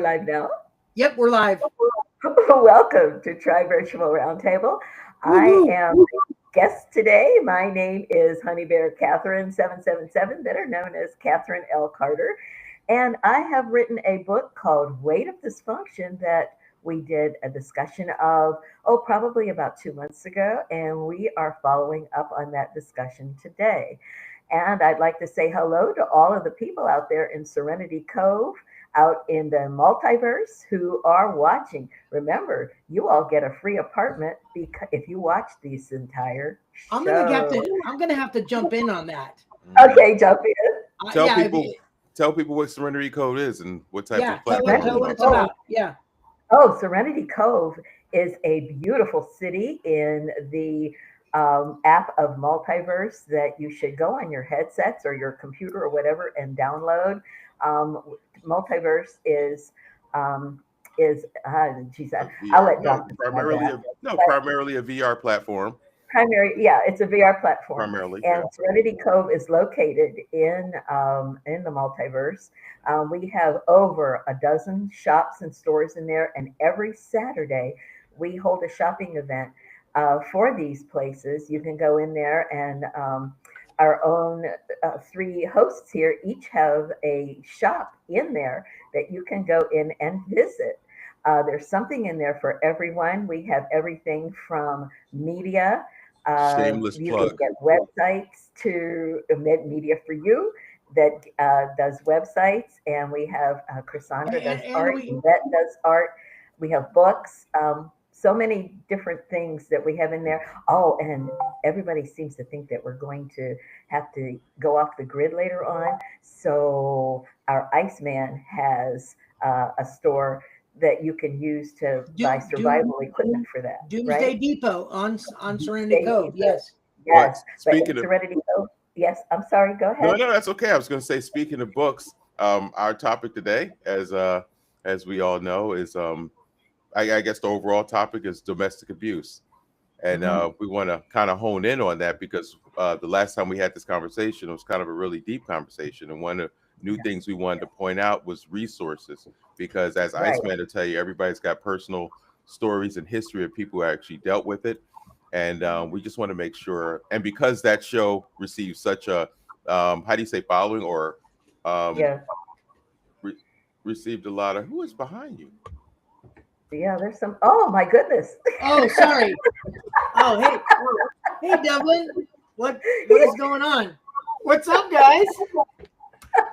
Live now. Yep, we're live. Welcome to Tri Virtual Roundtable. I Woohoo! am the guest today. My name is Honey Bear Catherine 777, better known as Catherine L. Carter. And I have written a book called Weight of Dysfunction that we did a discussion of, probably about 2 months ago. And we are following up on that discussion today. And I'd like to say hello to all of the people out there in Serenity Cove, out in the multiverse who are watching. Remember, you all get a free apartment because if you watch this entire I'm gonna have show. to. I'm gonna have to jump in on that. Mhm. Okay, jump in. Tell Yeah, people, tell people what Serenity Code is and what type yeah. of Tell platform tell you what are. it's Oh, about. Yeah. Serenity Cove is a beautiful city in the app of Multiverse that you should go on your headsets or your computer or whatever and download. Multiverse um, geez, A I'll VR, let no, Dr. describe primarily that. a no, But primarily a VR platform. it's a VR platform, Primarily, yeah. and Serenity Cove is located in the multiverse. We have over a dozen shops and stores in there, and every Saturday we hold a shopping event for these places. You can go in there, and our own three hosts here each have a shop in there that you can go in and visit. There's something in there for everyone. We have everything from media. Shameless You can plug. get websites to Med Media for You that does websites, and we have Cassandra does And art, we Yvette does art. We have books, so many different things that we have in there. Oh, and everybody seems to think that we're going to have to go off the grid later on. So our Iceman has a store that you can use to buy Doom Doom survival equipment for that, Doomsday right? Depot on Serenity They Cove. need to, Yes. yes, But but in speaking of Serenity Cove, yes, I'm sorry, go no, ahead. no, that's okay. I was going to say, speaking of books, our topic today, as we all know, is I guess the overall topic is domestic abuse. And Hmm. we want to kind of hone in on that because the last time we had this conversation, it was kind of a really deep conversation. And one of the new Yeah, things we wanted to point out was resources, because as right. Iceman will tell you, everybody's got personal stories and history of people who actually dealt with it. And we just want to make sure. And because that show received such a, how do you say, following, or um, Yeah, re- received a lot of, who is behind you? yeah, there's some, oh my goodness. Oh, sorry. Oh, hey, Dublin. What is going on? What's up, guys?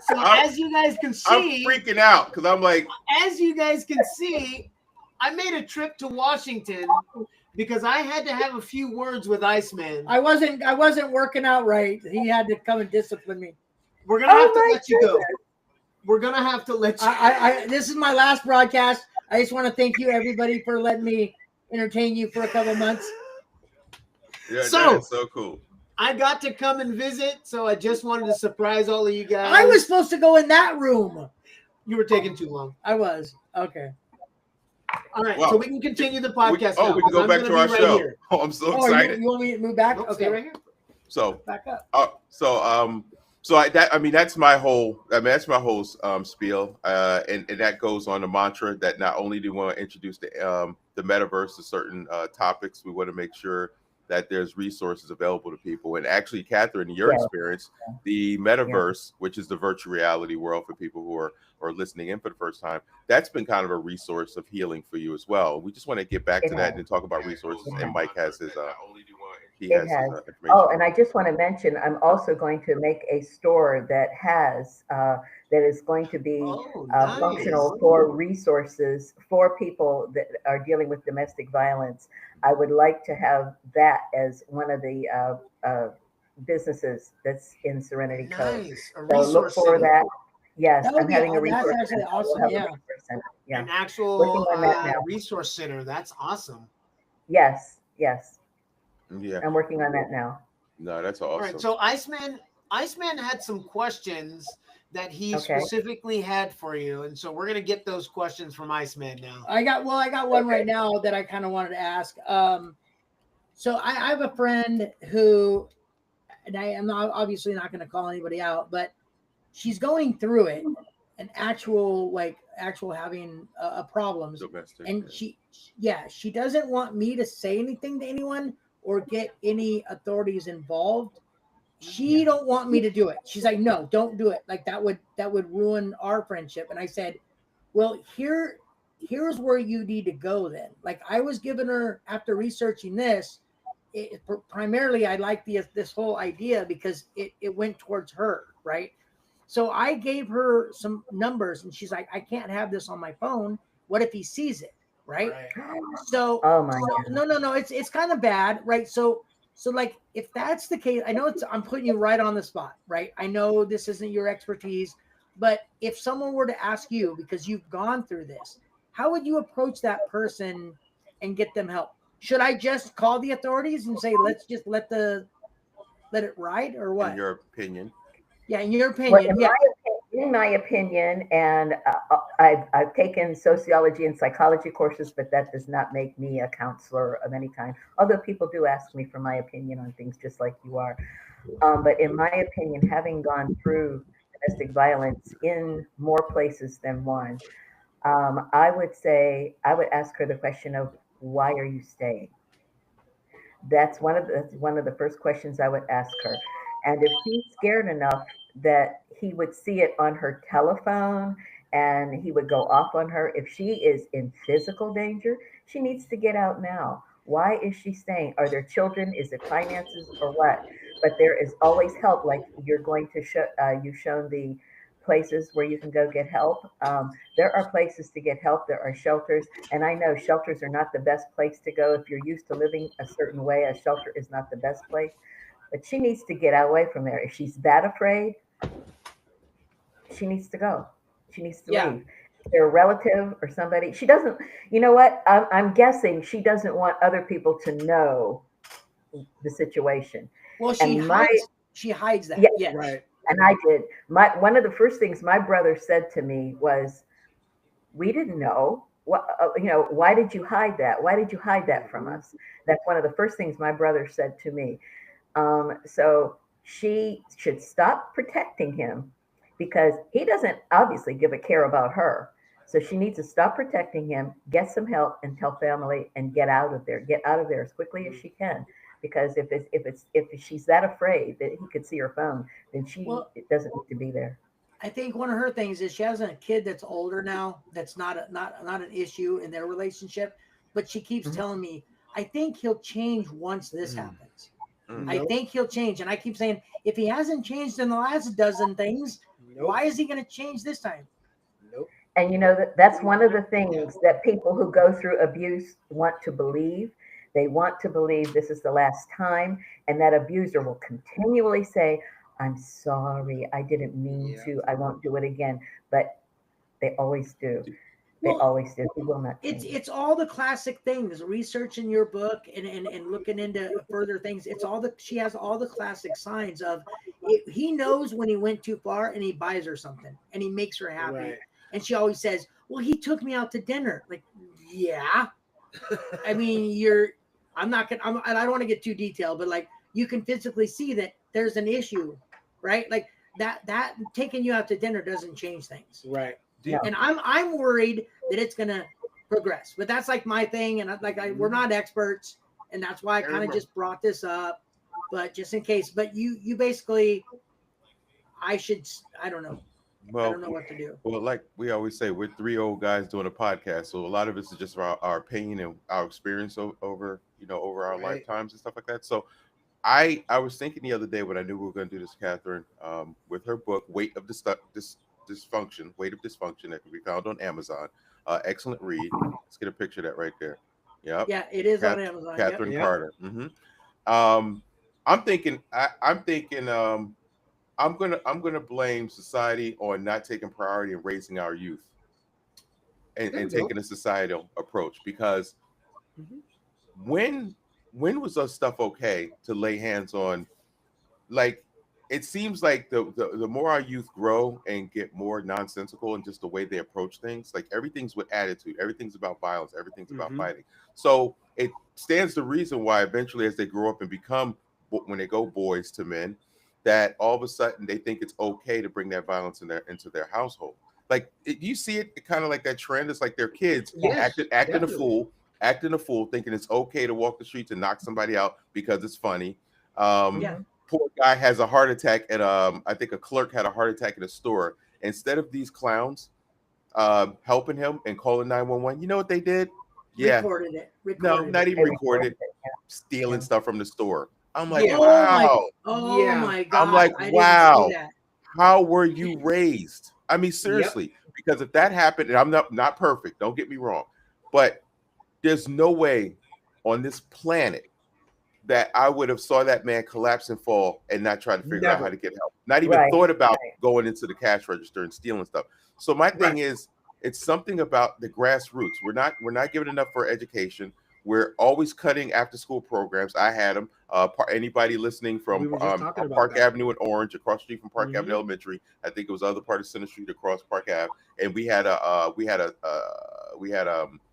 So I'm, as you guys can I'm see, freaking out because I'm like, as you guys can see, I made a trip to Washington because I had to have a few words with Iceman. I wasn't working out right. He had to come and discipline me. We're gonna Oh have to my let you go. goodness. We're gonna have to let you. I this is my last broadcast. I just want to thank you everybody for letting me entertain you for a couple months. yeah, that So is so cool. I got to come and visit. So I just wanted to surprise all of you guys. I was supposed to go in that room. You were taking too long. I was. Okay. All right, so Well, we can continue the we, podcast oh, now we can because go I'm back gonna to be our right show. here. Oh, I'm so Oh, you, excited. you want me to move back? Nope, Okay. stay right here. So, Back up. I mean, that's my whole. I mean, that's my whole spiel, and that goes on the mantra that not only do we want to introduce the metaverse to certain topics, we want to make sure that there's resources available to people. And actually, Catherine, in your Yeah, experience, the yeah, metaverse, which is the virtual reality world for people who are listening in for the first time, that's been kind of a resource of healing for you as well. We just want to get back it to that has. and then talk about resources. It And has. Mike has his he It has his has. Oh, information and on I just want to mention, I'm also going to make a store that has that is going to be Oh, nice. functional for resources for people that are dealing with domestic violence. I would like to have that as one of the businesses that's in Serenity Cove. Nice. A So look resource for center. that. Yes, That would I'm be. having a That's resource actually center. I will awesome. have a Yeah. resource center. Yeah, An working actual on that now. resource center. That's awesome. Yes, yes, it. Yeah, I'm working on that now. no, that's All right. awesome. So Iceman had some questions that he Okay, specifically had for you, and so we're gonna get those questions from Iceman now. I got one right okay, now that I kind of wanted to ask. So I have a friend who, and I am not, obviously not going to call anybody out, but she's going through it, an actual like actual having problems. Domestic, And yeah. she doesn't want me to say anything to anyone or get any authorities involved. She don't want me to do it. She's like, no, don't do it. Like that would ruin our friendship. And I said, well, here's where you need to go then. Like I was giving her, after researching this, primarily I like this whole idea because it went towards her, right? So I gave her some numbers and she's like, I can't have this on my phone. What if he sees it? Right. So, Oh my God. no, it's kind of bad, right? So like if that's the case, I know I'm putting you right on the spot, right? I know this isn't your expertise, but if someone were to ask you, because you've gone through this, how would you approach that person and get them help? Should I just call the authorities and say, let's just let it ride, or what? In your opinion? Yeah, in your Well, opinion, yeah. in my opinion, and I've taken sociology and psychology courses, but that does not make me a counselor of any kind. Although people do ask me for my opinion on things, just like you are. But in my opinion, having gone through domestic violence in more places than one, I would ask her the question of, why are you staying? That's one of the first questions I would ask her. And if she's scared enough that he would see it on her telephone and he would go off on her, if she is in physical danger, she needs to get out now. Why is she staying? Are there children? Is it finances or what? But there is always help. Like you're going to show, you've shown the places where you can go get help. There are places to get help. There are shelters. And I know shelters are not the best place to go. If you're used to living a certain way, a shelter is not the best place. But she needs to get away from there. If she's that afraid, she needs to go. She needs to leave. If they're a relative or somebody, she doesn't, you know what? I'm guessing she doesn't want other people to know the situation. Well, she hides that. Yes. Right. And I did. One of the first things my brother said to me was, "We didn't know. What why did you hide that? Why did you hide that from us?" That's one of the first things my brother said to me. So she should stop protecting him because he doesn't obviously give a care about her. So she needs to stop protecting him, get some help, and tell family and get out of there. Get out of there as quickly as she can. Because if she's that afraid that he could see her phone, then it doesn't need to be there. I think one of her things is she has a kid that's older now. That's not an issue in their relationship, but she keeps telling me, I think he'll change once this happens. I think he'll change, and I keep saying, if he hasn't changed in the last dozen things, why is he going to change this time? And that's one of the things that people who go through abuse want to believe. They want to believe this is the last time, and that abuser will continually say, "I'm sorry, I didn't mean to. I won't do it again." But they always do. They always do. He will not change. It's all the classic things. Researching your book and looking into further things. She has all the classic signs of he knows when he went too far, and he buys her something and he makes her happy. Right. And she always says, "Well, he took me out to dinner." Like, yeah. I mean, I'm not gonna. I don't want to get too detailed, but like you can physically see that there's an issue, right? Like that taking you out to dinner doesn't change things, right? And I'm worried that it's gonna progress, but that's like my thing, and we're not experts, and that's why I kind of just brought this up, but just in case. But you basically, I don't know. Well, I don't know what to do. Well, like we always say, we're three old guys doing a podcast, so a lot of this is just our opinion and our experience over our lifetimes and stuff like that. So, I was thinking the other day when I knew we were going to do this, Catherine, with her book, Weight of Dysfunction, that can be found on Amazon. Excellent read. Let's get a picture of that right there. Yeah. Yeah, it is on Amazon. Catherine Carter. I'm thinking. I'm gonna blame society on not taking priority in raising our youth and taking a societal approach, because when was that stuff okay to lay hands on? Like, it seems like the more our youth grow and get more nonsensical in just the way they approach things, like everything's with attitude, everything's about violence, everything's about fighting. So it stands to reason why eventually, as they grow up and become, when they go boys to men, that all of a sudden they think it's okay to bring that violence into their household. Like you see it kind of like that trend. It's like their kids Yes, acting a definitely. fool, thinking it's okay to walk the streets and knock somebody out because it's funny. Um, Yeah. Poor guy has a heart attack at I think a clerk had a heart attack at a store. Instead of these clowns helping him and calling 911, you know what they did? Yeah, Recorded it. no, Recorded not it. even recorded, stealing Yeah. stuff from the store. I'm like, Yeah. wow. Oh Yeah. my God. I'm like, I wow. didn't see that. How were you raised? I mean, seriously, because if that happened, and I'm not perfect, don't get me wrong, but there's no way on this planet that I would have saw that man collapse and fall and not try to figure out how Never. to get help. Not even Right, thought about going into the cash register and stealing stuff. So my thing Right. is, it's something about the grassroots. We're not giving enough for education. We're always cutting after school programs. I had them. Anybody listening from We were just talking about Park that. Avenue in Orange, across the street from Park Mhm. Avenue Elementary. I think it was the other part of Center Street across Park Ave. And we had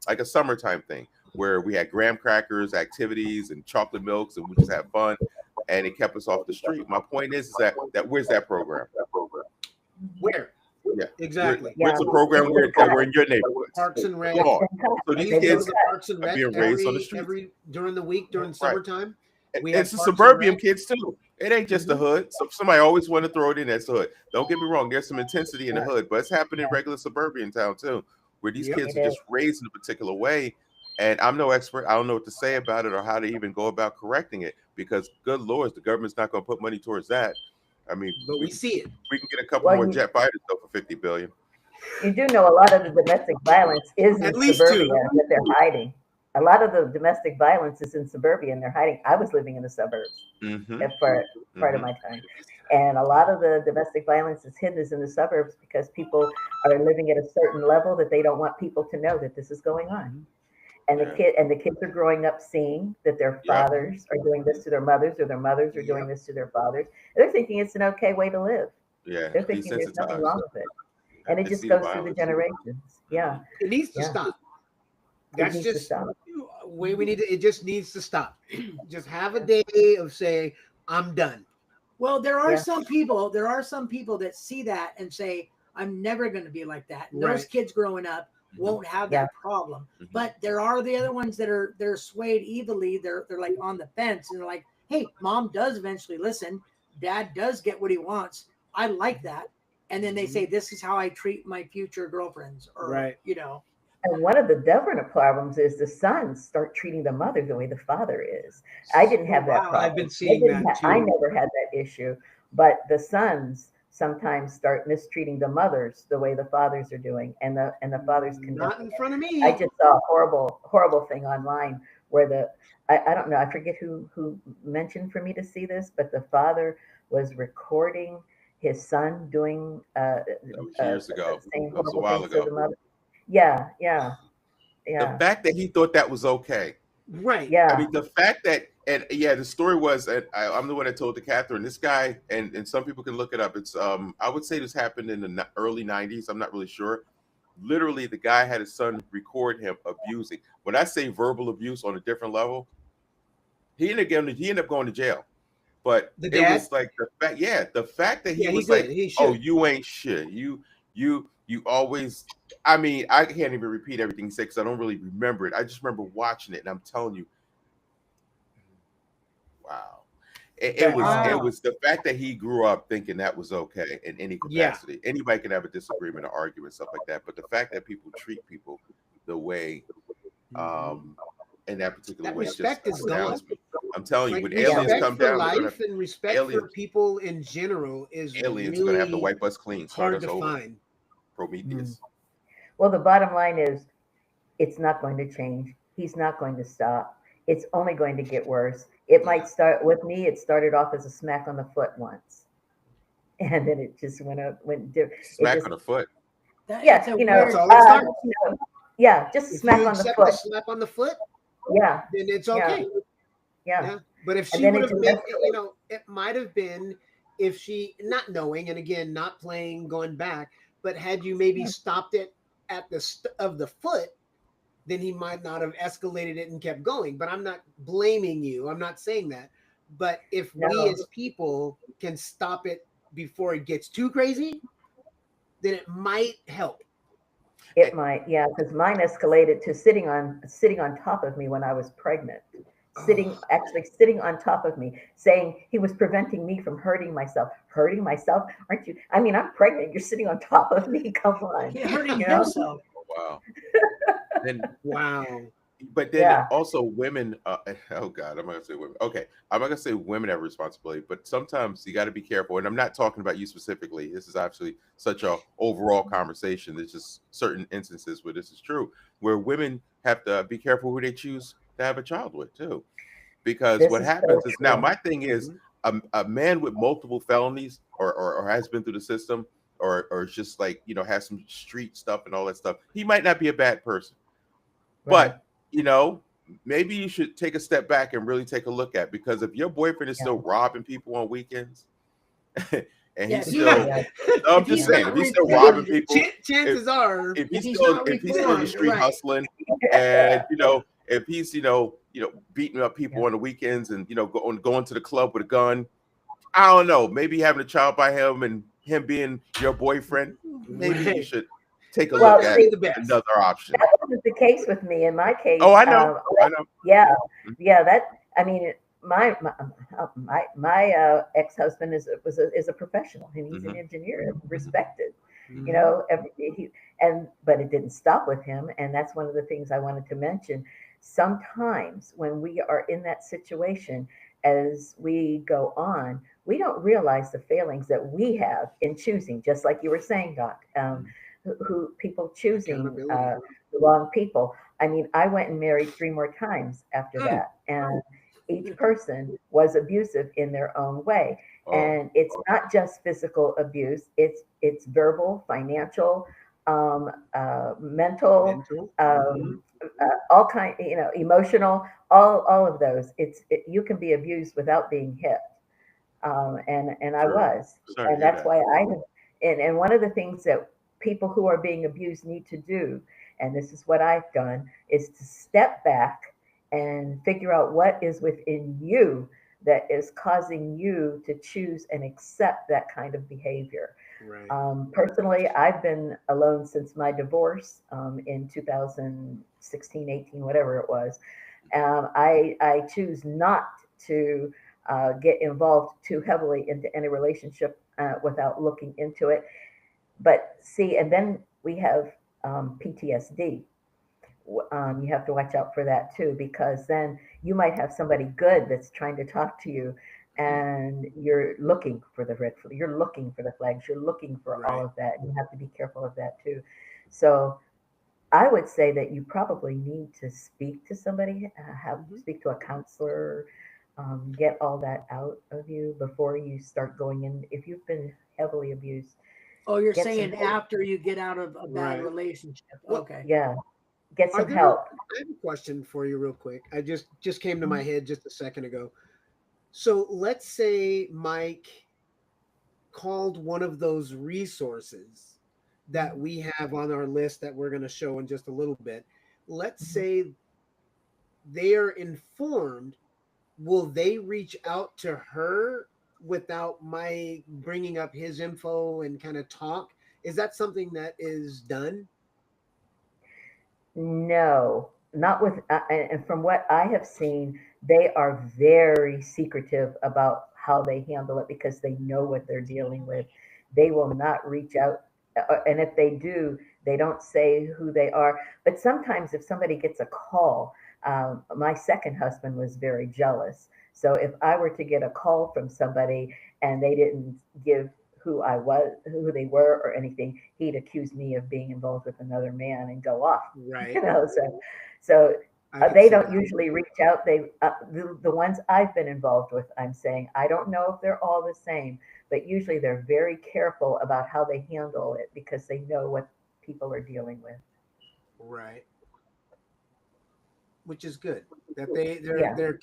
like a summertime thing where we had graham crackers, activities, and chocolate milks, and we just had fun, and it kept us off the street. My point is that where's that program? Where? Yeah, Exactly. where's the program that we're in your neighborhood? Parks and Rec. Gone. So I these used to go to kids the Parks and are Rec being raised on the streets. every during the week during Right. summertime. And We had it's the Parks and suburban Rec. kids too. It ain't just the hood. So somebody always want to throw it in as the hood. Don't get me wrong. There's some intensity in the hood, but it's happening in regular suburban town too, where these Yep. kids It are just raised in a particular way. And I'm no expert. I don't know what to say about it or how to even go about correcting it because, good lord, the government's not going to put money towards that. I mean, But we see it. we can get a couple Well, more you- jet fighters though for $50 billion. You do know a lot of the domestic violence is in At least suburbia two. that they're hiding. A lot of the domestic violence is in suburbia and they're hiding. I was living in the suburbs Mm-hmm. for part of my time. And a lot of the domestic violence is hidden is in the suburbs because people are living at a certain level that they don't want people to know that this is going on. And the kids are growing up seeing that their fathers are doing this to their mothers or their mothers are doing this to their fathers. They're thinking it's an okay way to live. Yeah, They're thinking there's nothing desensitized. wrong with it. And it They just see the goes through the violence. generations. Yeah. It needs to Yeah. stop. It That's needs to just stop. way we need to. It just needs to stop. Just have a day of say, I'm done. Well, there are Yeah. some people that see that and say, I'm never going to be like that. And those Right. kids growing up won't have Yeah. that problem. Mhm. But there are the other ones that they're swayed evilly. They're like on the fence and they're like, hey, mom does eventually listen. Dad does get what he wants. I like that. And then they say, this is how I treat my future girlfriends or, Right. you know. And one of the dominant problems is the sons start treating the mother the way the father is. I didn't have that Wow, problem. I've been seeing that too. I never had that issue, but the sons sometimes start mistreating the mothers the way the fathers are doing, and the fathers condemn. Not in front of me. I just saw a horrible thing online where I don't know, I forget who mentioned for me to see this, but the father was recording his son doing That was years ago. saying That was a horrible while things to ago. the mother. Yeah. The fact that he thought that was okay. Right. Yeah. I mean, the fact that, and yeah, the story was, and I'm the one that told to Catherine, this guy, and some people can look it up. It's, I would say this happened in the early 90s. I'm not really sure. Literally, the guy had his son record him abusing. When I say verbal abuse on a different level, he ended up going to jail. But The it dad? was like the fact that he Yeah, he was did. like, He oh, should. you ain't shit. You always, I mean, I can't even repeat everything he said because I don't really remember it. I just remember watching it, and I'm telling you, wow. It was the fact that he grew up thinking that was okay in any Yeah. capacity. Anybody can have a disagreement or argument, stuff like that. But the fact that people treat people the way in that particular That way respect just is gone. astounds me. I'm telling you, Like when aliens respect come for down, they're gonna life and respect for aliens- people in general is aliens really are gonna have to wipe us clean, start hard us to over. find. Prometheus. Well, the bottom line is it's not going to change. He's not going to stop. It's only going to get worse. It might start with me. It started off as a smack on the foot once, and then it just Smack on the foot. Yeah, It's a you know, weird- That's all it starts. yeah, just If smack you on the accept foot. a slap on the foot, Yeah, then it's Yeah. okay. yeah. But if And she then would it have just been, it might have been if she not knowing, and again, not playing, going back, but had you maybe stopped it at of the foot, then he might not have escalated it and kept going. But I'm not blaming you. I'm not saying that. But if we No. as people can stop it before it gets too crazy, then it might help. It might, yeah, because mine escalated to sitting on top of me when I was pregnant. Actually sitting on top of me, saying he was preventing me from hurting myself. Hurting myself? Aren't you? I mean, I'm pregnant. You're sitting on top of me. Come on. You're hurting You know? yourself. Oh, wow. Then Wow. But then Yeah. also women, oh God, I'm not gonna say women. Okay, I'm not gonna say women have responsibility, but sometimes you got to be careful. And I'm not talking about you specifically. This is actually such a overall conversation. There's just certain instances where this is true, where women have to be careful who they choose to have a child with too, because This what is so happens is now true. my thing is a man with multiple felonies or has been through the system or is just like has some street stuff and all that stuff. He might not be a bad person, Right. but maybe you should take a step back and really take a look at, because if your boyfriend is Yeah. still robbing people on weekends and Yeah, he's if he- still Yeah. no, I'm if just he's saying, not if he's still robbing reformed, people, Chances are, if if he's he's still not if he's still in the reformed, street right. hustling, and if he's beating up people on the weekends and going to the club with a gun, I don't know, maybe having a child by him and him being your boyfriend, maybe you Right. should take a Well, look that at would be the best. another option. That wasn't the case with me. In my case, Oh, I know. yeah, that. I mean, my ex-husband is a professional, and he's an engineer, respected. Mhm. You know, but it didn't stop with him, and that's one of the things I wanted to mention. Sometimes when we are in that situation, as we go on, we don't realize the failings that we have in choosing, just like you were saying, Doc. Who people choosing Accountability. the wrong people. I mean, I went and married 3 more times after Mm. that, and each person was abusive in their own way. Oh, And it's not just physical abuse; it's verbal, financial, mental, Mental. all kind, emotional, all of those. You can be abused without being hit, and I true. was, Sorry to and hear that's that. why I have, and one of the things that people who are being abused need to do, and this is what I've done, is to step back and figure out what is within you that is causing you to choose and accept that kind of behavior. Right. Personally, I've been alone since my divorce in 2016, 18, whatever it was. I choose not to get involved too heavily into any relationship without looking into it. But see, and then we have PTSD. You have to watch out for that too, because then you might have somebody good that's trying to talk to you, and you're looking for the red flag, you're looking for the flags, you're looking for all Right. of that. You have to be careful of that too. So I would say that you probably need to speak to somebody, speak to a counselor, get all that out of you before you start going in. If you've been heavily abused, Oh, you're get some saying help. after you get out of a bad Right. relationship. Well, Okay. Yeah, get Are some there? help. I have a question for you, real quick. I just came to my head just a second ago. So let's say Mike called one of those resources that we have on our list that we're going to show in just a little bit. Let's Mhm. say they are informed. Will they reach out to her without my bringing up his info and kind of talk? Is that something that is done? No, not with, and from what I have seen, they are very secretive about how they handle it because they know what they're dealing with. They will not reach out. And if they do, they don't say who they are. But sometimes, if somebody gets a call, my second husband was very jealous. So if I were to get a call from somebody and they didn't give who I was, who they were, or anything, he'd accuse me of being involved with another man and go off. Right. You know, so I could they see don't that. usually reach out. The ones I've been involved with, I'm saying I don't know if they're all the same, but usually they're very careful about how they handle it because they know what people are dealing with. Right. Which is good that they're Yeah, they're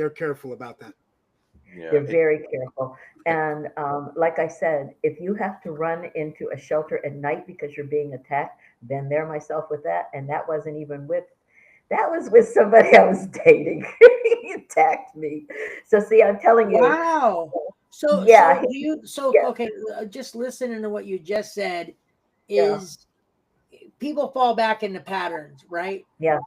careful about that. Yeah. they're very careful. And like I said, if you have to run into a shelter at night because you're being attacked, been there myself with that, and that wasn't even with, that was with somebody I was dating. He attacked me. So see, I'm telling you, Wow. So yeah, do you, so yeah. okay, just listening to what you just said, is people fall back into patterns, right? Yeah.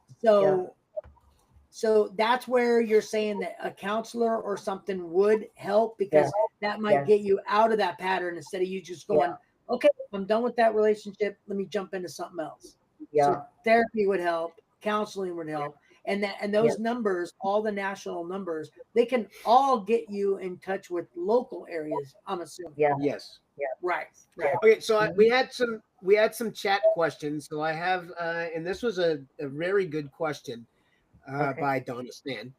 So that's where you're saying that a counselor or something would help, because that might get you out of that pattern instead of you just going, okay, I'm done with that relationship. Let me jump into something else. Yeah. So therapy would help, counseling would help. And those numbers, all the national numbers, they can all get you in touch with local areas, I'm assuming. Yeah. Yes. Yeah. Right. Okay, so we had some chat questions. So I have, and this was a very good question by Donna Stan.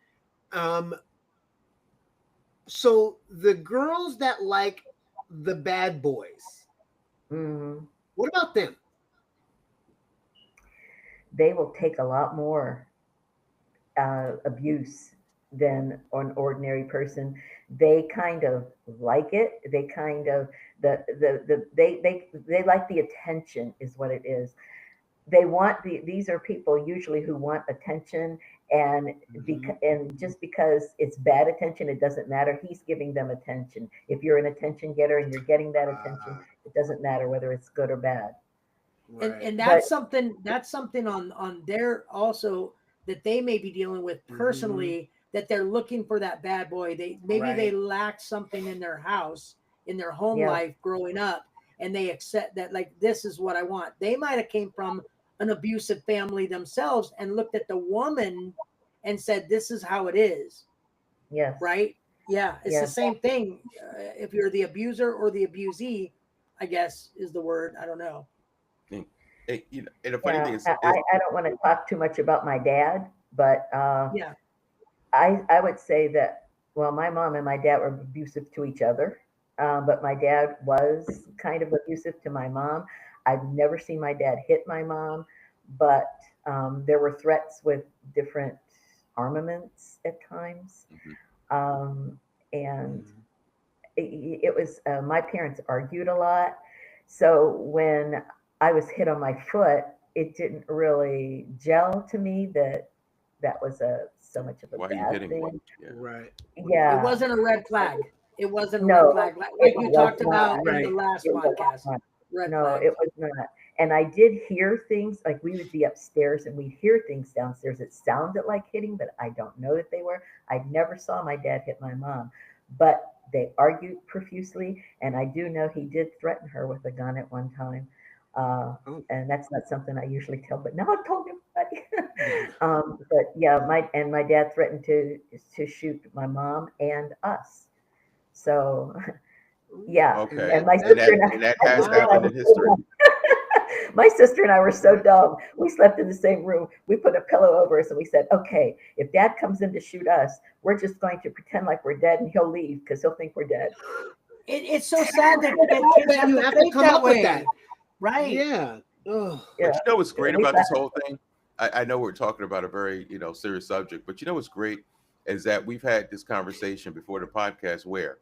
So the girls that like the bad boys, what about them? They will take a lot more abuse than an ordinary person. They kind of like it. They kind of they like the attention is what it is. They want these are people usually who want attention, and and just because it's bad attention, it doesn't matter. He's giving them attention. If you're an attention getter and you're getting that attention, it doesn't matter whether it's good or bad. And that's something on their also that they may be dealing with personally, that they're looking for that bad boy. They lack something in their house, in their home life growing up, and they accept that, like, this is what I want. They might have came from an abusive family themselves and looked at the woman and said, this is how it is. Yes. Right? Yeah. It's the same thing. If you're the abuser or the abusee, I guess is the word. I don't know. And the funny thing is, I don't want to talk too much about my dad, but I would say that, well, my mom and my dad were abusive to each other, but my dad was kind of abusive to my mom. I've never seen my dad hit my mom, but there were threats with different armaments at times. And it was, my parents argued a lot. So when I was hit on my foot, it didn't really gel to me that was so much of a bad thing. Right. Yeah. It wasn't a red flag. It wasn't a No, red flag like you talked about in the last podcast. No, it was not. And I did hear things, like we would be upstairs and we'd hear things downstairs. It sounded like hitting, but I don't know that they were. I never saw my dad hit my mom, but they argued profusely. And I do know he did threaten her with a gun at one time. And that's not something I usually tell, but now I told everybody. But yeah, my dad threatened to shoot my mom and us. So yeah. Okay. And my sister and that has happened in history. My sister and I were so dumb. We slept in the same room. We put a pillow over us and we said, okay, if dad comes in to shoot us, we're just going to pretend like we're dead and he'll leave because he'll think we're dead. It's so sad that you have to come up with that. Right. Yeah. But you know what's great about this whole thing? I know we're talking about a very, serious subject, but you know what's great is that we've had this conversation before the podcast where?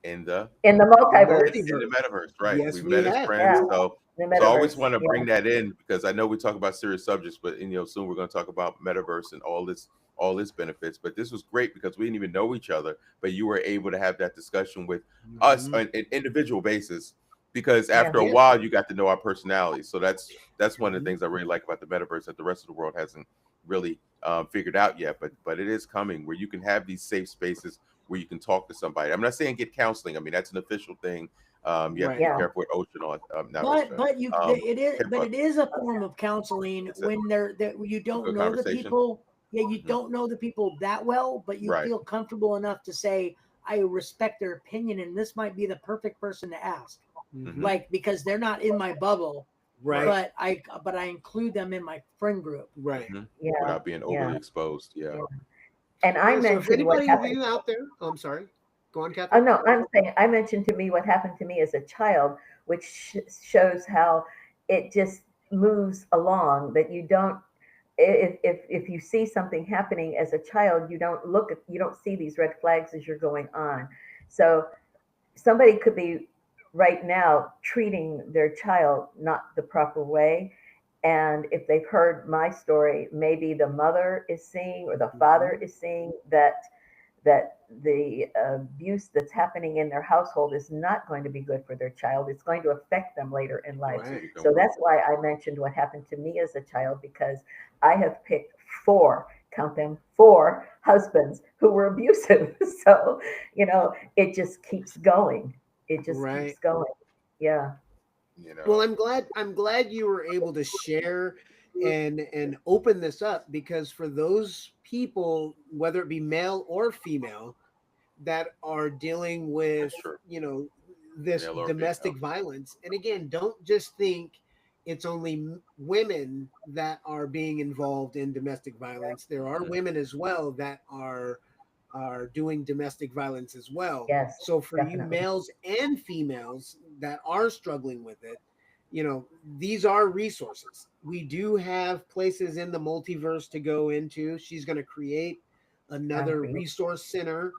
In the multiverse. In the metaverse, right? Yes, we met as friends. Yeah. So I always want to bring that in because I know we talk about serious subjects, but soon we're going to talk about metaverse and all its benefits. But this was great because we didn't even know each other, but you were able to have that discussion with us on an individual basis. Because after a while, you got to know our personalities. So that's one of the things I really like about the metaverse that the rest of the world hasn't really figured out yet. But it is coming where you can have these safe spaces where you can talk to somebody. I'm not saying get counseling. I mean, that's an official thing. You have to be careful with Ocean on. It is a form of counseling when you don't know the people. Yeah, you don't know the people that well, but you feel comfortable enough to say, I respect their opinion, and this might be the perfect person to ask. Like, because they're not in my bubble, but I include them in my friend group, without being overly exposed. And I mentioned what happened out there. Oh, I'm sorry. Go on, Oh Catherine. no, I'm saying I mentioned to me what happened to me as a child, which shows how it just moves along. That you don't, if you see something happening as a child, you don't see these red flags as you're going on. So somebody could be right now treating their child not the proper way. And if they've heard my story, maybe the mother is seeing or the father is seeing that that the abuse that's happening in their household is not going to be good for their child. It's going to affect them later in life. Right. So that's why I mentioned what happened to me as a child, because I have picked four, count them, four husbands who were abusive. So, it just keeps going. It just Right. keeps going. Yeah. Well, I'm glad you were able to share and open this up, because for those people, whether it be male or female, that are dealing with Sure. this Male or domestic female. violence, and again, don't just think it's only women that are being involved in domestic violence. There are Mhm. women as well that are doing domestic violence as well. Yes. So for you Definitely. males and females that are struggling with it, these are resources. We do have places in the multiverse to go into. She's going to create another Concrete. resource center.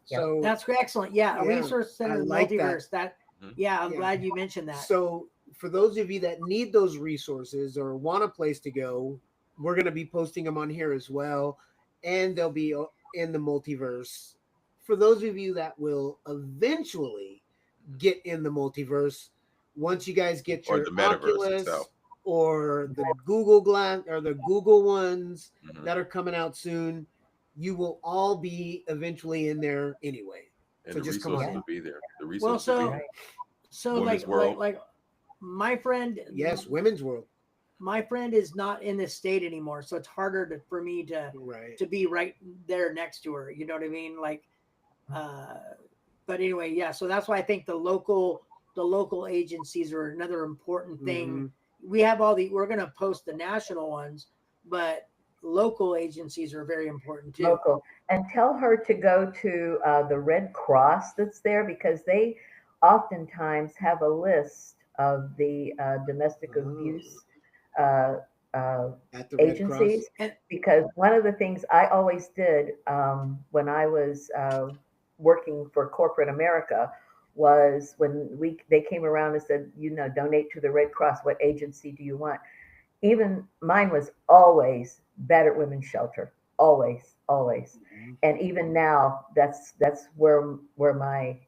Yep. So That's excellent. Yeah, a Yeah, resource I center, like that. multiverse. Mhm. Yeah, I'm Yeah. glad you mentioned that. So for those of you that need those resources or want a place to go, we're going to be posting them on here as well, and they'll be in the multiverse. For those of you that will eventually get in the multiverse, once you guys get Or your the metaverse Oculus itself. or the Google Glass or the Google ones Mhm. that are coming out soon, you will all be eventually in there anyway. And So the just come on resources in. will be there. The Well, resources will be so there. so Women's World. like my friend, Yes, Women's World. my friend is not in this state anymore, so it's harder for me Right. to be right there next to her. You know what I mean? Like, but anyway, yeah. So that's why I think the local agencies are another important thing. Mhm. We have we're going to post the national ones, but local agencies are very important too. Local. And tell her to go to the Red Cross that's there, because they oftentimes have a list of the domestic abuse uh, At the Red Cross. agencies. And Because one of the things I always did when I was working for corporate America was when they came around and said, donate to the Red Cross. What agency do you want? Even mine was always Battered Women's Shelter, always, always. Mhm. And even now, that's where my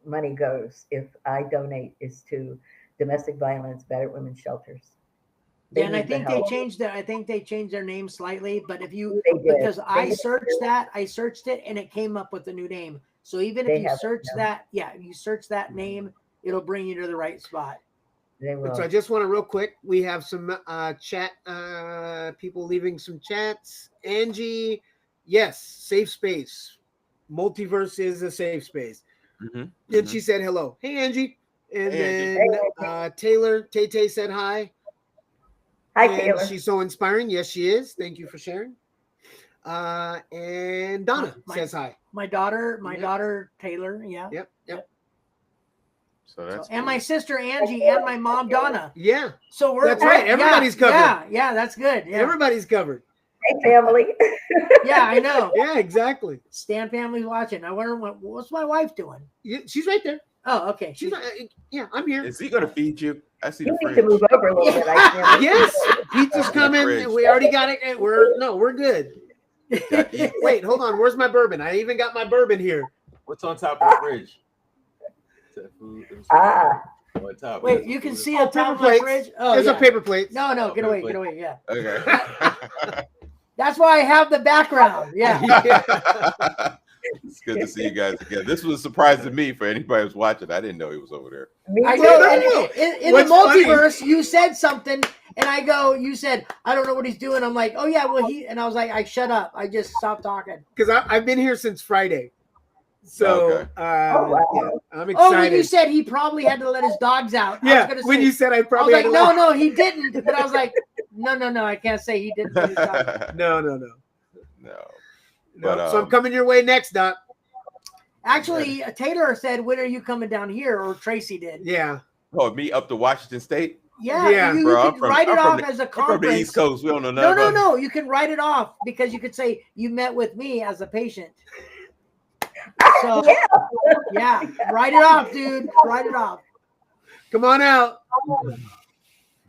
money goes. If I donate, is to domestic violence, battered women's shelters. They yeah, and I need the think they help. changed their name slightly, but if you They did. because They I did. searched it and it came up with a new name. So even They if you have it search now. that, if you search that name, it'll bring you to the right spot. They will. So I just want to real quick. We have some chat people leaving some chats. Angie, yes, safe space. Multiverse is a safe space. Mhm. And she said hello. Hey Angie. And Hey, then Taylor Tay said hi. Hi, And Taylor. she's so inspiring. Yes, she is. Thank you for sharing. And Donna says hi. My daughter Taylor, Yep. So that's and cool. my sister Angie and my mom Donna. Yeah, So we're That's right. Everybody's covered. Yeah, that's good. Yeah, everybody's covered. Hey, family. yeah, I know. Yeah, exactly. Stan family's watching. I wonder what's my wife doing. Yeah, she's right there. Oh, okay. She's not, yeah, I'm here. Is he gonna feed you? I see You the need to fridge. move over a little bit. I can't. Yes, pizza's coming. Fridge. We already got it. We're good. Got you. Wait, hold on. Where's my bourbon? I even got my bourbon here. What's on top of the fridge? Is that food? Let me see. Ah, On top. Wait, Yes, you can food. see Oh, on top paper of my plates. fridge. Oh, There's yeah. a paper plate. No, Oh, get paper away, plate. get away. Yeah, Okay. that's why I have the background. Yeah. It's good to see you guys again. This was a surprise to me for anybody who's watching. I didn't know he was over there. me I too. know. No. In the What's funny- multiverse, you said something, and you said, I don't know what he's doing. I'm like, oh yeah, well and I was like, I shut up. I just stopped talking. Because I've been here since Friday. So Okay. Oh, wow. yeah, I'm excited. Oh, when you said he probably had to let his dogs out. I yeah, was gonna when say, you said I I was probably like, had to no, he didn't. But I was like, no, I can't say he didn't. let his dogs out. No. No. No. But, So I'm coming your way next, Doc. Actually, Taylor said, when are you coming down here? Or Tracy did. Yeah. Oh, me up to Washington State? Yeah, Yeah. you Bro, can write it I'm off from as a I'm from conference. the East Coast. We don't know nothing No, about you can write it off because you could say you met with me as a patient. So yeah, write it off, dude. Write it off. Come on out.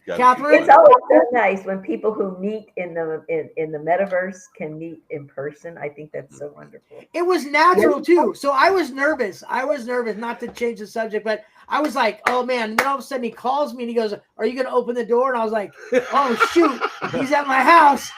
Gotta Catherine? It's always so nice when people who meet in the metaverse can meet in person. I think that's so wonderful. It was natural too. So I was nervous. Not to change the subject, but I was like, oh man. And then all of a sudden he calls me and he goes, are you going to open the door? And I was like, oh shoot, he's at my house.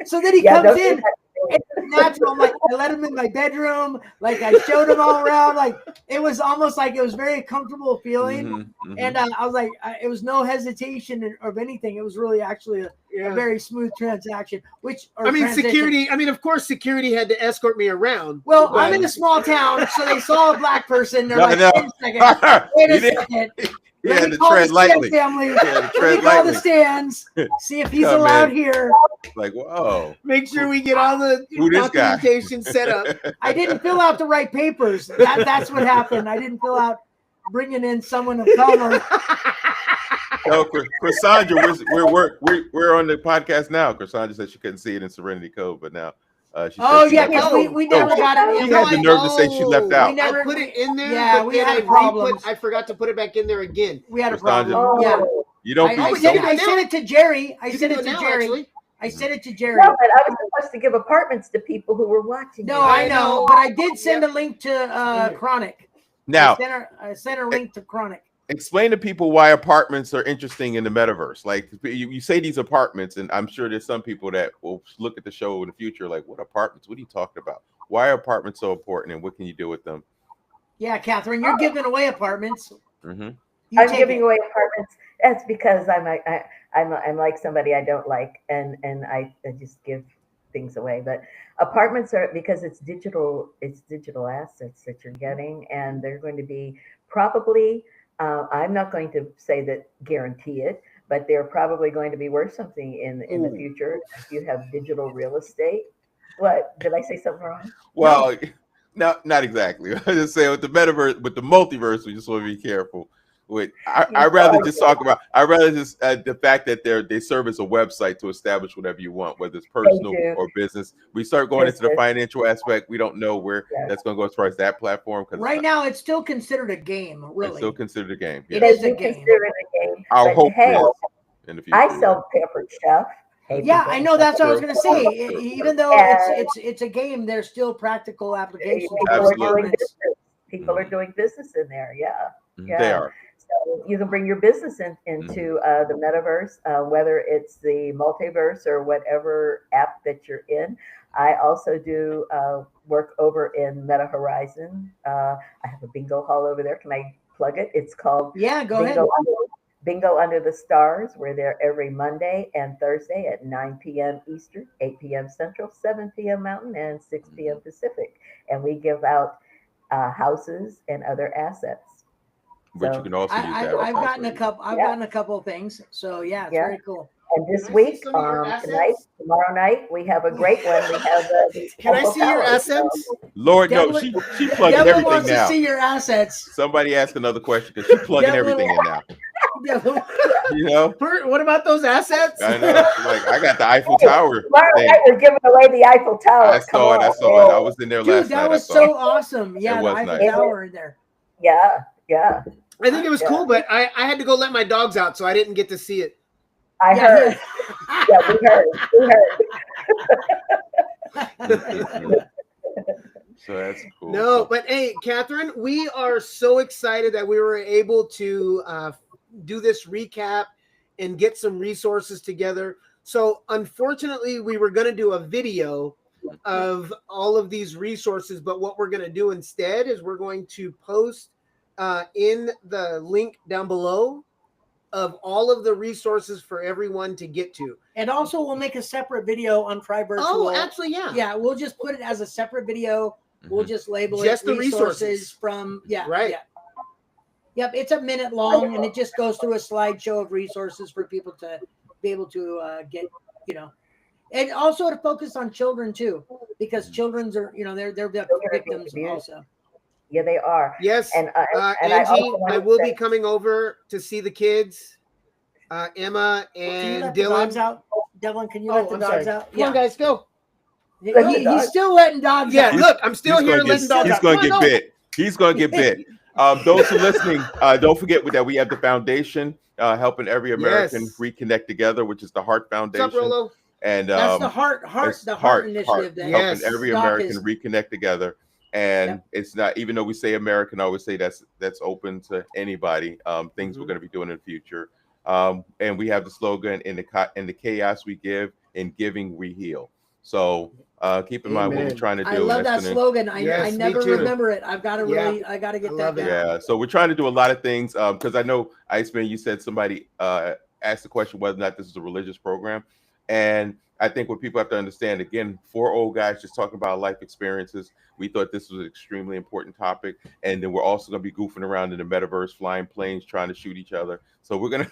So then he comes in. It's natural. I'm like, I let him in my bedroom. Like I showed him all around. Like it was almost like it was very comfortable feeling. And I was like, it was no hesitation of anything. It was really actually a very smooth transaction. Security. I mean, of course, security had to escort me around. Well, I'm in a small town, so they saw a black person. They're like, wait a second. Let me call the Stan family. Let me call the Stans. See if he's allowed here. Like, whoa. Make sure we get all the documentation set up. I didn't fill out the right papers. That's what happened. I didn't fill out bringing in someone of color. No, Cassandra, we're on the podcast now. Cassandra said she couldn't see it in Serenity Code, but now she we never got it. She had the nerve to say she left out. I put it in there. Yeah, we had a problem. I forgot to put it back in there again. We had a Cassandra, problem. Yeah, you don't. I sent it to Jerry. I sent it to Jerry. No, but I was supposed to give apartments to people who were watching. No, I know, but I did send a link to Chronic. Now, I sent a link to Chronic. Explain to people why apartments are interesting in the metaverse. Like you say these apartments, and I'm sure there's some people that will look at the show in the future like, what apartments? What are you talking about? Why are apartments so important, and what can you do with them? Yeah, Catherine, you're giving away apartments. I'm giving away apartments. That's because I'm like somebody I don't like, and I just give things away. But apartments are because it's digital assets that you're getting, and they're going to be probably. I'm not going to say that guarantee it, but they're probably going to be worth something in the future. If you have digital real estate. What? Did I say something wrong? Well, no, not exactly. I just say with the metaverse, with the multiverse, we just want to be careful. I'd rather just talk about. I'd rather just the fact that they serve as a website to establish whatever you want, whether it's personal or business. We start going into the financial aspect. We don't know where that's going to go as far as that platform. Right now, it's still considered a game. Really, it's still considered a game. It is a game. Considered a game. I'll hope in the future. I sell Pampered Chef. I know. That's what I was going to say. Even though it's a game, there's still practical applications. People are doing business in there. Yeah. They are. So you can bring your business into the metaverse, whether it's the multiverse or whatever app that you're in. I also do work over in Meta Horizon. I have a bingo hall over there. Can I plug it? It's called Go ahead. Bingo Under the Stars. We're there every Monday and Thursday at 9 p.m. Eastern, 8 p.m. Central, 7 p.m. Mountain, and 6 p.m. Pacific. And we give out houses and other assets. But you can also use that. I've gotten a couple of things. So it's very cool. And this week, tomorrow night, we have a great one. We have. Can I see your assets? Lord, no, she plugging everything wants now. To see your assets. Somebody ask another question because she's plugging everything in now. You know. What about those assets? I know. Like I got the Eiffel Tower. Tomorrow night, we're giving away the Eiffel Tower. I saw it. I was in there last night. That was so awesome. Yeah, the Eiffel Tower in there. Yeah. I think it was cool, but I had to go let my dogs out, so I didn't get to see it. I heard. We heard. So that's cool. No, but hey, Catherine, we are so excited that we were able to do this recap and get some resources together. So unfortunately, we were going to do a video of all of these resources, but what we're going to do instead is we're going to post in the link down below of all of the resources for everyone to get to. And also we'll make a separate video on Frivirtual. Oh, actually, yeah. Yeah, we'll just put it as a separate video. We'll just label just it the resources from, right. Yeah. Yep, it's a minute long and it just goes through a slideshow of resources for people to be able to get, and also to focus on children too, because children's are, they're victims also. Yeah, they are. Yes. And Angie, I will be coming over to see the kids. Emma and Dylan. Dogs out? Dylan, can you let the dogs out? Come on, guys, go. He's still letting dogs out. Yeah, look, I'm still here letting dogs out. He's going to get bit. He's going to get bit. Those who are listening, don't forget that we have the foundation helping every American Yes. reconnect together, which is the Heart What's up, Foundation. Rolo? And That's the it's heart initiative that Yes. helping every Doc American is- reconnect together. And Yep. it's not, even though we say American, I always say that's open to anybody. Things we're Mhm. going to be doing in the future. And we have the slogan, in the chaos we give, in giving we heal. So keep in mind what we're Amen. trying to do. I love and that that's gonna- slogan. I Yes, me never too. remember it. I've got to Yeah. really, I got to I get love that it. down. Yeah, so we're trying to do a lot of things because I know Iceman, you said somebody asked the question whether or not this is a religious program, and I think what people have to understand, again, 4 old guys just talking about life experiences. We thought this was an extremely important topic, and then we're also going to be goofing around in the metaverse, flying planes, trying to shoot each other. So we're gonna,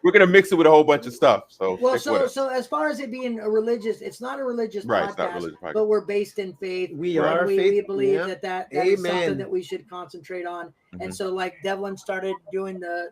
we're gonna mix it with a whole bunch of stuff. So Well, stick with us. so as far as it being a religious, it's not a religious Right, podcast, it's not religious podcast. but we're based in faith. We Right. are We faith. believe Yeah. that is something Amen. that we should concentrate on. And Mhm. so, like Devlin started doing the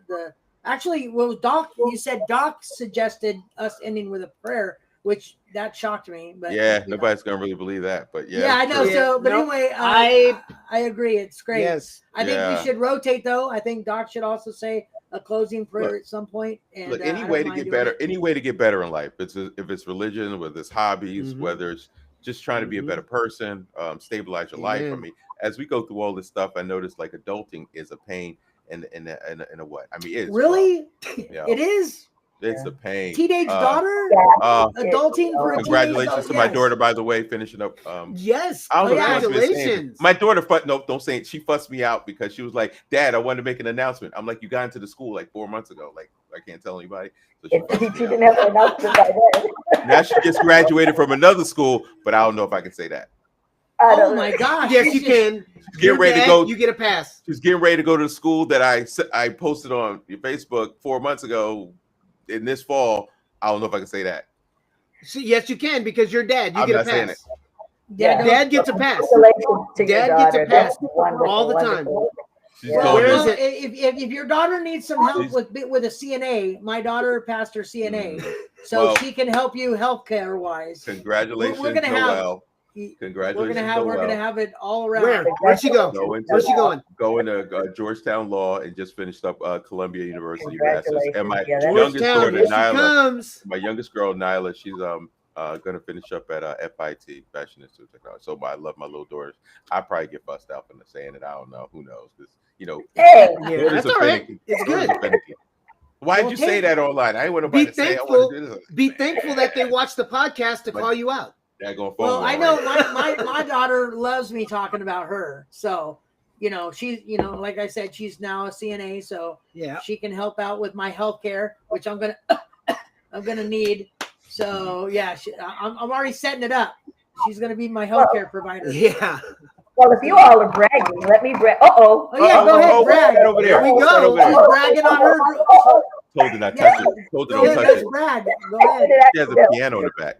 actually, well, Doc, you said Doc suggested us ending with a prayer, which that shocked me. But Yeah, you know. nobody's gonna really believe that, but yeah, Yeah, I it's know. true. Yeah, So, but nope. anyway, I- I agree. It's great. Yes. I think Yeah. we should rotate though. I think Doc should also say a closing prayer Look, at some point. And Look, I any don't way to mind get doing better, it. any way to get better in life. If it's religion, whether it's hobbies, Mhm. whether it's just trying to be a Mhm. better person, stabilize your life. I Amen. mean, as we go through all this stuff, I noticed like adulting is a pain in a what? I mean, it's Really, Yeah. it is it's a pain. teenage daughter. Uh, Adulting for a congratulations teenage to my yes. daughter, by the way, finishing up. Yes. I don't know if yeah. she must have been saying it. Congratulations. My daughter, no, don't say it. She fussed me out because she was like, "Dad, I wanted to make an announcement." I'm like, "You got into the school like 4 months ago. Like, I can't tell anybody." So she fussed She me out. didn't have an announcement by then. Now she just graduated from another school, but I don't know if I can say that. I Oh don't my know. gosh! Yes, she's you just- can. She's Your getting ready to dad, go. You get a pass. She's getting ready to go to the school that I posted on Facebook 4 months ago. In this fall, I don't know if I can say that. See, yes, you can because you're dad. You I'm get a not saying pass. Yeah, Dad gets a pass. Congratulations to your Dad gets a daughter. pass That's wonderful, all the time. wonderful. She's Yeah. Well, going Where to- is it? if your daughter needs some help She's- with a CNA, my daughter passed her CNA, so Mm. Well, she can help you healthcare wise. Congratulations, We're gonna have- Noel. Congratulations, We're gonna have it all around. Where? Where'd she go? Where's she going? Going to Georgetown Law and just finished up Columbia University Masters. And my Congratulations. Yeah, that's- youngest Georgetown, daughter, here she Nyla, comes. my youngest girl, Nyla, she's going to finish up at FIT, Fashion Institute of Technology. So I love my little daughters. I probably get fussed out for saying it. I don't know. Who knows? Because Hey, Yeah, daughters that's are all right. finicky. It's Daughters good. are finicky. Why'd Well, you say take- that online? I ain't want nobody Be to say I thankful. want to do this. Be thankful that they watch the podcast to But- call you out. That going Well, phone I line know right my daughter loves me talking about her, so she's like I said, she's now a CNA, so Yeah. she can help out with my health care, which I'm gonna need. So yeah, I'm already setting it up. She's gonna be my healthcare provider. Yeah. well, if you all are bragging, let me brag. Oh yeah, go ahead, brag. Right over there. There we go. Right over there. She's bragging on her. Told her not Yeah. touch it. Told her Go don't ahead, touch let's it. brag. Go ahead. She has a piano in the back.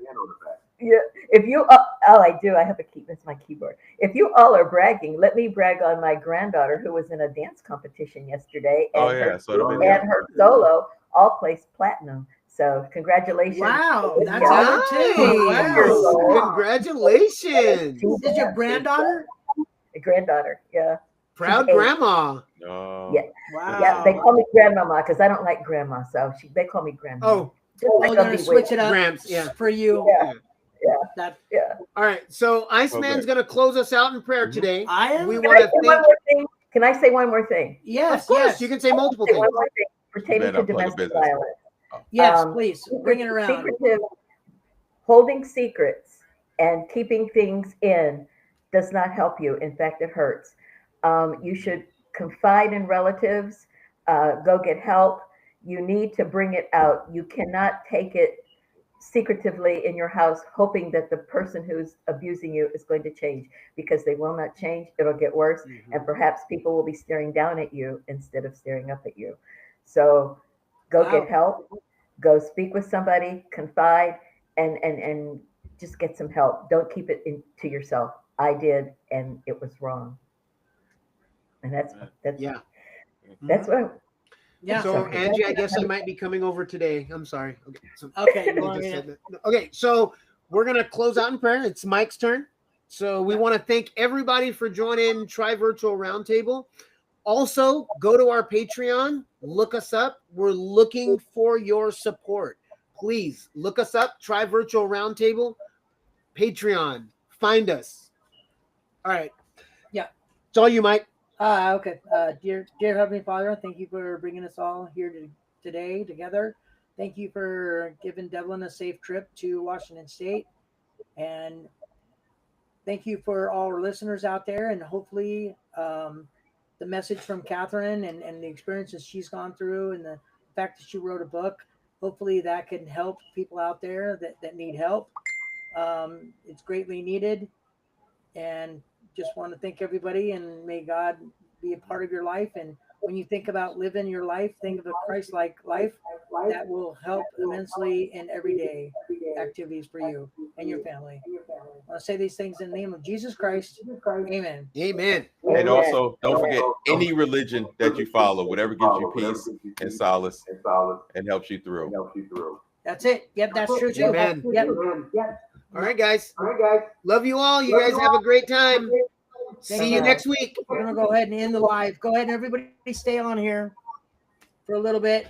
Yeah, if you I do. I have a key. That's my keyboard. If you all are bragging, let me brag on my granddaughter who was in a dance competition yesterday, and Oh, yeah, her, I saw the and video. her solo all placed platinum. So congratulations! Wow, Good that's job. awesome. Wow. Congratulations. Is your granddaughter? A granddaughter? Yeah, Proud She's eight. grandma. No. Yeah. Wow. yeah. They call me grandmama because I don't like grandma, so they call me grandma. Oh, just We're like gonna Ugly switch Wig. it up Gramps, yeah. for you. Yeah. That Yeah. all right. So Iceman's Okay. going to close us out in prayer Mhm. today. I am. We Can want I to say one thank. more thing? Can I say one more thing? Yes, Of course, yes, you can say multiple Say things. one more thing pertaining better to not plug a domestic business. violence. yes. Please bring it around. Secretive, holding secrets and keeping things in does not help you. In fact, it hurts. You should confide in relatives, go get help. You need to bring it out. You cannot take it secretively in your house, hoping that the person who's abusing you is going to change, because they will not change. It'll get worse. And perhaps people will be staring down at you instead of staring up at you. So go Wow. get help, go speak with somebody, confide, and just get some help. Don't keep it to yourself. I did, and it was wrong. And that's Yeah. that's what Yeah. So Okay. Angie, I guess I might be coming over today. I'm sorry. Okay. So Okay. you well, just yeah. said that. Okay. So we're gonna close out in prayer. It's Mike's turn. So we want to thank everybody for joining Tri Virtual Roundtable. Also, go to our Patreon, look us up. We're looking for your support. Please look us up, Tri Virtual Roundtable, Patreon. Find us. All right. Yeah. It's all you, Mike. Okay. Dear Heavenly Father, thank you for bringing us all here today together. Thank you for giving Devlin a safe trip to Washington State. And thank you for all our listeners out there. And hopefully the message from Catherine and the experiences she's gone through and the fact that she wrote a book, hopefully that can help people out there that need help. It's greatly needed. And just want to thank everybody, and may God be a part of your life. And when you think about living your life, think of a Christ-like life that will help immensely in everyday activities for you and your family. I want to say these things in the name of Jesus Christ. Amen. Amen. And also, don't forget any religion that you follow, whatever gives you peace and solace and helps you through. That's it. Yep, that's true too. Amen. Yep. All right, guys. Love you all. You guys have a great time. See you next week. We're going to go ahead and end the live. Go ahead and everybody stay on here for a little bit.